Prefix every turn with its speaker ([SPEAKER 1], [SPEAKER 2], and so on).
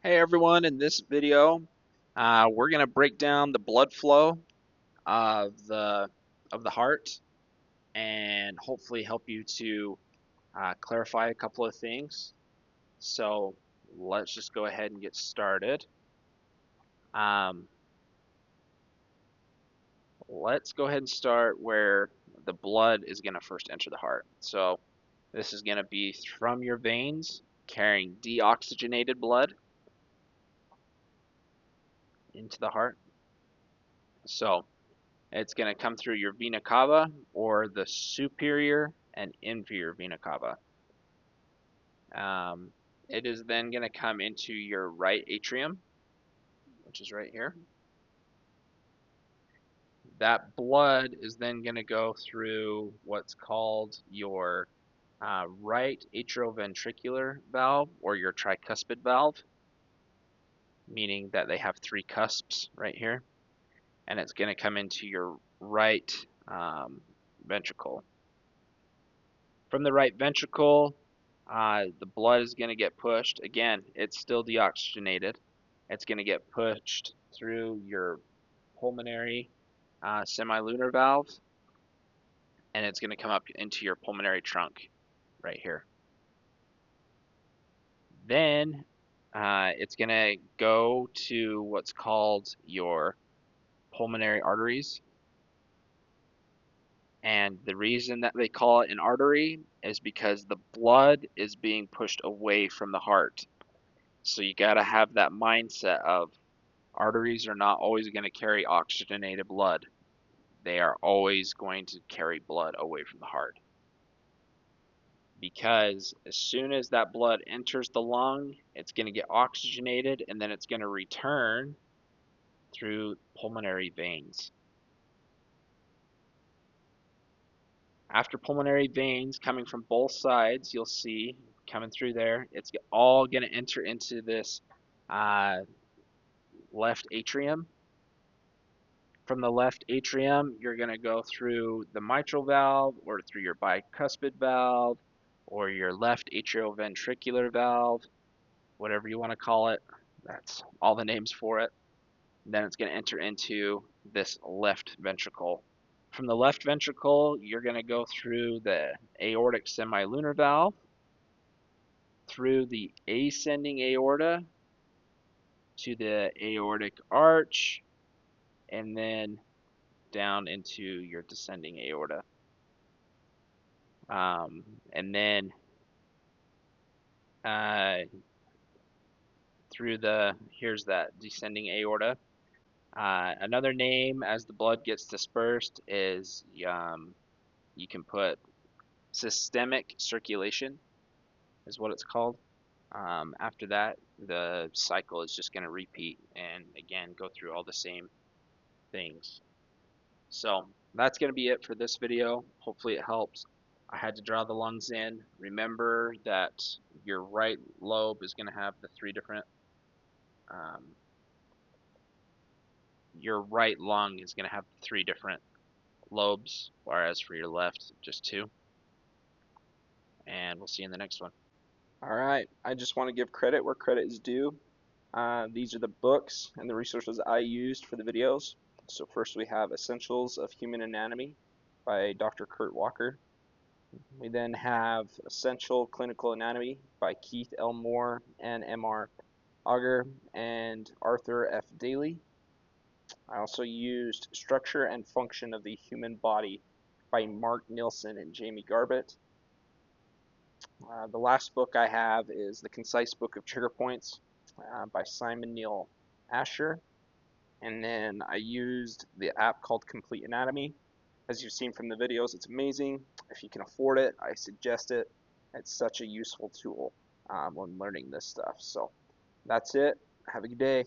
[SPEAKER 1] Hey everyone, in this video, we're going to break down the blood flow of the heart and hopefully help you to clarify a couple of things. So let's just go ahead and get started. Um, let's go ahead and start where the blood is going to first enter the heart. So this is going to be from your veins carrying deoxygenated blood into the heart. So it's going to come through your vena cava or the superior and inferior vena cava. Um, it is then going to come into your right atrium, which is right here. That blood is then going to go through what's called your right atrioventricular valve or your tricuspid valve, meaning that they have three cusps right here. And it's going to come into your right ventricle. From the right ventricle, the blood is going to get pushed. Again, it's still deoxygenated. It's going to get pushed through your pulmonary semilunar valve, and it's going to come up into your pulmonary trunk right here. Then it's going to go to what's called your pulmonary arteries. And the reason that they call it an artery is because the blood is being pushed away from the heart. So you got to have that mindset of arteries are not always going to carry oxygenated blood. They are always going to carry blood away from the heart. Because as soon as that blood enters the lung, it's going to get oxygenated and then it's going to return through pulmonary veins. After pulmonary veins coming from both sides, you'll see coming through there, it's all going to enter into this uh, left atrium. From the left atrium, you're going to go through the mitral valve or through your bicuspid valve or your left atrioventricular valve, whatever you want to call it. That's all the names for it. Then it's going to enter into this left ventricle. From the left ventricle, you're going to go through the aortic semilunar valve, through the ascending aorta to the aortic arch, and then down into your descending aorta. And then uh, here's that descending aorta. Another name as the blood gets dispersed is you can put systemic circulation is what it's called. After that, the cycle is just going to repeat and again go through all the same things. So that's going to be it for this video. Hopefully it helps. I had to draw the lungs in. Remember that your right lobe is going to have the three different, um, your right lung is going to have three different lobes, whereas for your left, just two. And we'll see you in the next one.
[SPEAKER 2] All right, I just want to give credit where credit is due. These are the books and the resources I used for the videos. So first we have Essentials of Human Anatomy by Dr. Kurt Walker. We then have Essential Clinical Anatomy by Keith L. Moore and M.R. Auger and Arthur F. Daly. I also used Structure and Function of the Human Body by Mark Nilsson and Jamie Garbett. The last book I have is The Concise Book of Trigger Points by Simon Neil Asher. And then I used the app called Complete Anatomy. As you've seen from the videos, it's amazing. If you can afford it, I suggest it. It's such a useful tool when learning this stuff. So that's it. Have a good day.